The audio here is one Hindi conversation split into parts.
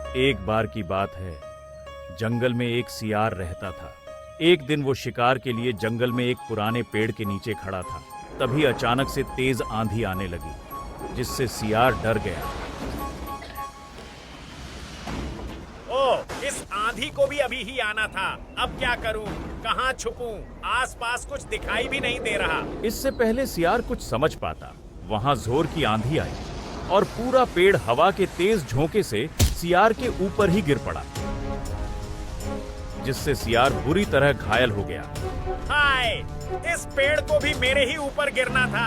एक बार की बात है, जंगल में एक सियार रहता था। एक दिन वो शिकार के लिए जंगल में एक पुराने पेड़ के नीचे खड़ा था। तभी अचानक से तेज आंधी आने लगी, जिससे सियार डर गया। ओह, इस आंधी को भी अभी ही आना था। अब क्या करूं? कहां छुपूं? आसपास कुछ दिखाई भी नहीं दे रहा। इससे पहले सियार कुछ समझ पाता, वहां जोर की आंधी आई और पूरा पेड़ हवा के तेज झोंके से सियार के ऊपर ही गिर पड़ा, जिससे सियार बुरी तरह घायल हो गया। हाय, इस पेड़ को भी मेरे ही ऊपर गिरना था।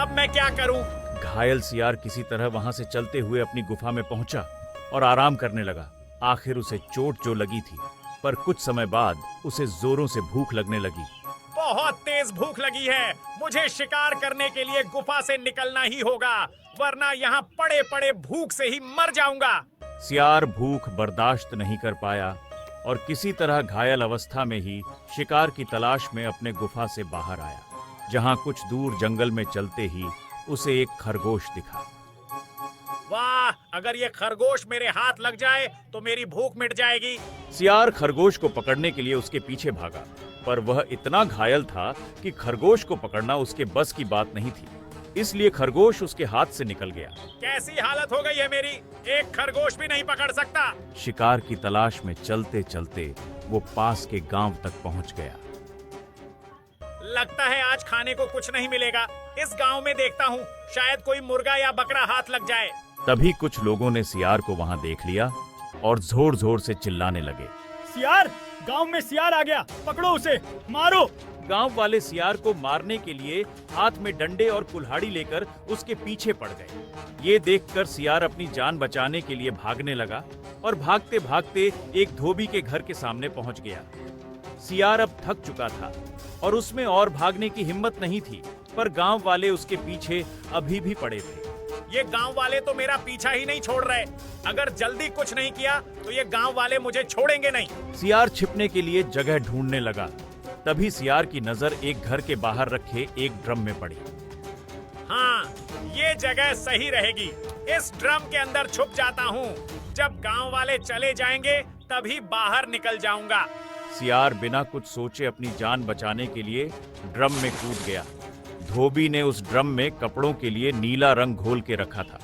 अब मैं क्या करूं? घायल सियार किसी तरह वहां से चलते हुए अपनी गुफा में पहुंचा और आराम करने लगा। आखिर उसे चोट जो लगी थी, पर कुछ समय बाद उसे जोरों से भूख लगने लगी। बहुत तेज भूख लगी है। मुझे शिकार करने के लिए गुफा से निकलना ही होगा, वरना यहाँ पड़े पड़े भूख से ही मर जाऊंगा। सियार भूख बर्दाश्त नहीं कर पाया और किसी तरह घायल अवस्था में ही शिकार की तलाश में अपने गुफा से बाहर आया, जहां कुछ दूर जंगल में चलते ही उसे एक खरगोश दिखा। वाह, अगर ये खरगोश मेरे हाथ लग जाए तो मेरी भूख मिट जाएगी। सियार खरगोश को पकड़ने के लिए उसके पीछे भागा, पर वह इतना घायल था कि खरगोश को पकड़ना उसके बस की बात नहीं थी। इसलिए खरगोश उसके हाथ से निकल गया। कैसी हालत हो गई है मेरी, एक खरगोश भी नहीं पकड़ सकता। शिकार की तलाश में चलते चलते वो पास के गांव तक पहुंच गया। लगता है आज खाने को कुछ नहीं मिलेगा। इस गांव में देखता हूँ, शायद कोई मुर्गा या बकरा हाथ लग जाए। तभी कुछ लोगों ने सियार को वहां देख लिया और जोर जोर से चिल्लाने लगे। सियार, गांव में सियार आ गया, पकड़ो उसे, मारो। गांव वाले सियार को मारने के लिए हाथ में डंडे और कुल्हाड़ी लेकर उसके पीछे पड़ गए। ये देखकर सियार अपनी जान बचाने के लिए भागने लगा और भागते भागते एक धोबी के घर के सामने पहुंच गया। सियार अब थक चुका था और उसमें और भागने की हिम्मत नहीं थी, पर गांव वाले उसके पीछे अभी भी पड़े थे। ये गांव वाले तो मेरा पीछा ही नहीं छोड़ रहे। अगर जल्दी कुछ नहीं किया तो ये गांव वाले मुझे छोड़ेंगे नहीं। सियार छिपने के लिए जगह ढूंढने लगा। तभी सियार की नजर एक घर के बाहर रखे एक ड्रम में पड़ी। हाँ, ये जगह सही रहेगी। इस ड्रम के अंदर छुप जाता हूँ। जब गांव वाले चले जाएंगे तभी बाहर निकल जाऊंगा। सियार बिना कुछ सोचे अपनी जान बचाने के लिए ड्रम में कूद गया। धोबी ने उस ड्रम में कपड़ों के लिए नीला रंग घोल के रखा था।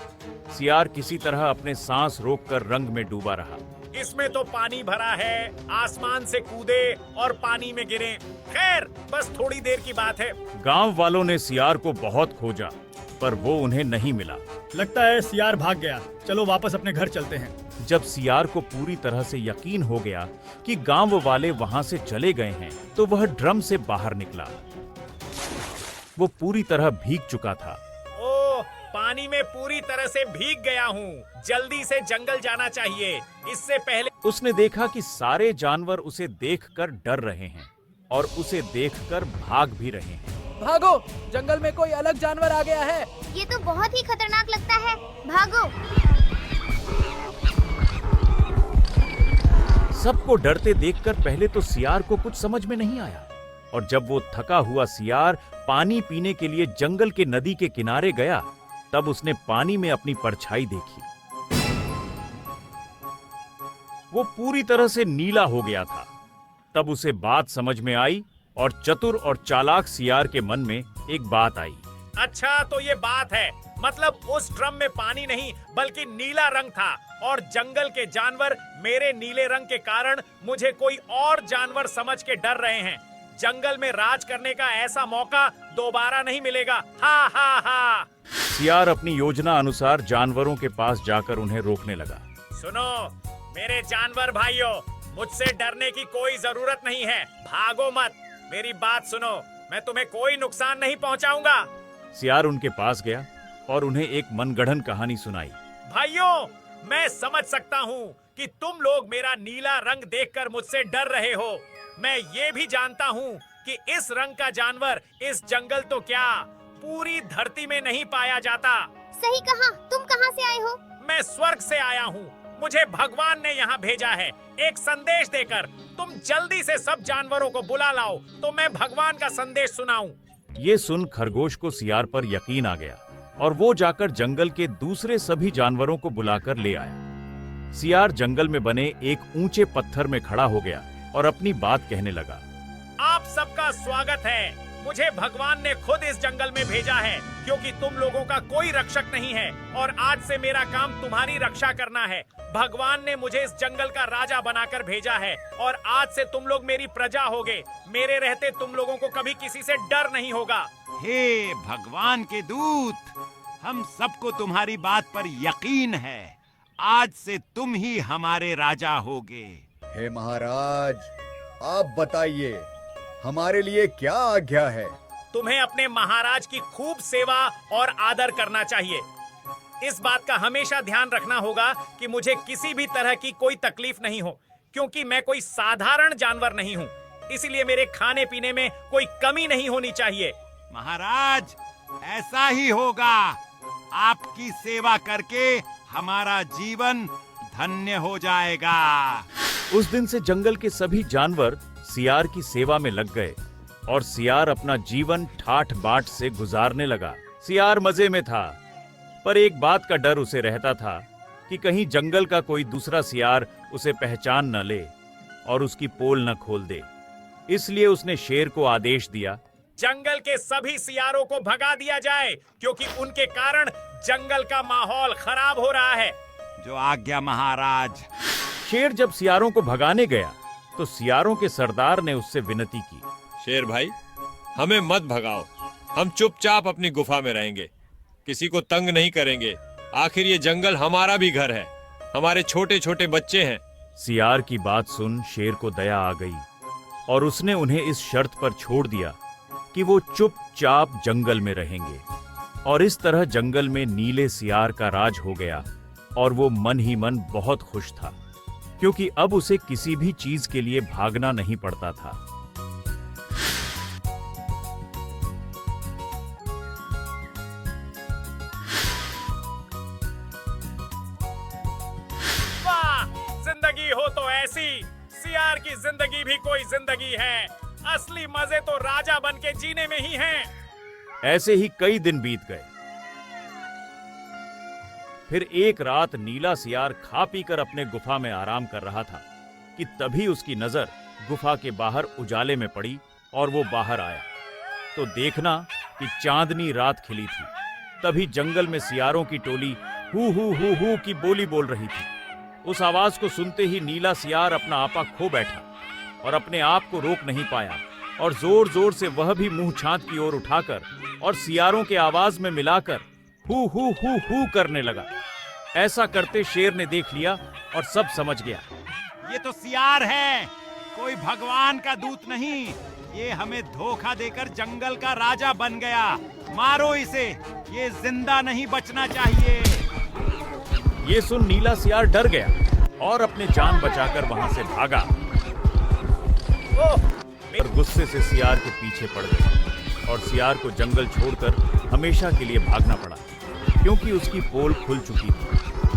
सियार किसी तरह अपने सांस रोककर रंग में डूबा रहा। इसमें तो पानी भरा है, आसमान से कूदे और पानी में गिरे। खैर, बस थोड़ी देर की बात है। गांव वालों ने सियार को बहुत खोजा, पर वो उन्हें नहीं मिला। लगता है सियार भाग गया, चलो वापस अपने घर चलते हैं। जब सियार को पूरी तरह से यकीन हो गया कि गांव वाले वहां से चले गए हैं, तो वह ड्रम से बाहर निकला। वो पूरी तरह भीग चुका था। ओह, पानी में पूरी तरह से भीग गया हूँ। जल्दी से जंगल जाना चाहिए, इससे पहले। उसने देखा कि सारे जानवर उसे देखकर डर रहे हैं और उसे देखकर भाग भी रहे हैं। भागो, जंगल में कोई अलग जानवर आ गया है। ये तो बहुत ही खतरनाक लगता है, भागो। सबको डरते देखकर पहले तो सियार को कुछ समझ में नहीं आया, और जब वो थका हुआ सियार पानी पीने के लिए जंगल के नदी के किनारे गया, तब उसने पानी में अपनी परछाई देखी। वो पूरी तरह से नीला हो गया था। तब उसे बात समझ में आई और चतुर और चालाक सियार के मन में एक बात आई। अच्छा, तो ये बात है। मतलब उस ड्रम में पानी नहीं बल्कि नीला रंग था, और जंगल के जानवर मेरे नीले रंग के कारण मुझे कोई और जानवर समझ के डर रहे हैं। जंगल में राज करने का ऐसा मौका दोबारा नहीं मिलेगा। हा हा हा। सियार अपनी योजना अनुसार जानवरों के पास जाकर उन्हें रोकने लगा। सुनो मेरे जानवर भाइयों, मुझसे डरने की कोई जरूरत नहीं है। भागो मत, मेरी बात सुनो, मैं तुम्हें कोई नुकसान नहीं पहुंचाऊंगा। सियार उनके पास गया और उन्हें एक मनगढ़ंत कहानी सुनाई। भाइयों, मैं समझ सकता हूँ कि तुम लोग मेरा नीला रंग देखकर मुझसे डर रहे हो। मैं ये भी जानता हूँ कि इस रंग का जानवर इस जंगल तो क्या पूरी धरती में नहीं पाया जाता। सही कहा, तुम कहाँ से आए हो? मैं स्वर्ग से आया हूँ। मुझे भगवान ने यहाँ भेजा है एक संदेश देकर। तुम जल्दी से सब जानवरों को बुला लाओ तो मैं भगवान का संदेश सुनाऊं। ये सुन खरगोश को सियार पर यकीन आ गया और वो जाकर जंगल के दूसरे सभी जानवरों को बुलाकर ले आया। सियार जंगल में बने एक ऊंचे पत्थर में खड़ा हो गया और अपनी बात कहने लगा। आप सबका स्वागत है। मुझे भगवान ने खुद इस जंगल में भेजा है क्योंकि तुम लोगों का कोई रक्षक नहीं है और आज से मेरा काम तुम्हारी रक्षा करना है। भगवान ने मुझे इस जंगल का राजा बनाकर भेजा है और आज से तुम लोग मेरी प्रजा होगे। मेरे रहते तुम लोगों को कभी किसी से डर नहीं होगा। हे भगवान के दूत, हम सबको तुम्हारी बात पर यकीन है। आज से तुम ही हमारे राजा होगे। हे महाराज, आप बताइए हमारे लिए क्या आज्ञा है? तुम्हें अपने महाराज की खूब सेवा और आदर करना चाहिए। इस बात का हमेशा ध्यान रखना होगा कि मुझे किसी भी तरह की कोई तकलीफ नहीं हो, क्योंकि मैं कोई साधारण जानवर नहीं हूँ। इसलिए मेरे खाने पीने में कोई कमी नहीं होनी चाहिए। महाराज, ऐसा ही होगा। आपकी सेवा करके हमारा जीवन धन्य हो जाएगा। उस दिन से जंगल के सभी जानवर सियार की सेवा में लग गए और सियार अपना जीवन ठाठ बाट से गुजारने लगा। सियार मजे में था, पर एक बात का डर उसे रहता था कि कहीं जंगल का कोई दूसरा सियार उसे पहचान न ले और उसकी पोल न खोल दे। इसलिए उसने शेर को आदेश दिया, जंगल के सभी सियारों को भगा दिया जाए क्योंकि उनके कारण जंगल का माहौल खराब हो रहा है। जो आज्ञा महाराज। शेर जब सियारों को भगाने गया तो सियारों के सरदार ने उससे विनती की, शेर भाई, हमें मत भगाओ। हम चुपचाप अपनी गुफा में रहेंगे, किसी को तंग नहीं करेंगे। आखिर ये जंगल हमारा भी घर है, हमारे छोटे छोटे बच्चे हैं। सियार की बात सुन शेर को दया आ गई और उसने उन्हें इस शर्त पर छोड़ दिया कि वो चुपचाप जंगल में रहेंगे। और इस तरह जंगल में नीले सियार का राज हो गया और वो मन ही मन बहुत खुश था, क्योंकि अब उसे किसी भी चीज के लिए भागना नहीं पड़ता था। वाह, जिंदगी हो तो ऐसी। सियार की जिंदगी भी कोई जिंदगी है। असली मजे तो राजा बन के जीने में ही हैं। ऐसे ही कई दिन बीत गए। फिर एक रात नीला सियार खा पीकर अपने गुफा में आराम कर रहा था कि तभी उसकी नजर गुफा के बाहर उजाले में पड़ी और वो बाहर आया तो देखना कि चांदनी रात खिली थी। तभी जंगल में सियारों की टोली हू की बोली बोल रही थी। उस आवाज को सुनते ही नीला सियार अपना आपा खो बैठा और अपने आप को रोक नहीं पाया और जोर जोर से वह भी मुंह छात की ओर उठाकर और सियारों के आवाज में मिलाकर हू करने लगा। ऐसा करते शेर ने देख लिया और सब समझ गया, ये तो सियार है, कोई भगवान का दूत नहीं। ये हमें धोखा देकर जंगल का राजा बन गया। मारो इसे, ये जिंदा नहीं बचना चाहिए। ये सुन नीला सियार डर गया और अपने जान बचाकर वहां से भागा और गुस्से से सियार के पीछे पड़ गया और सियार को जंगल छोड़कर हमेशा के लिए भागना पड़ा, क्योंकि उसकी पोल खुल चुकी थी।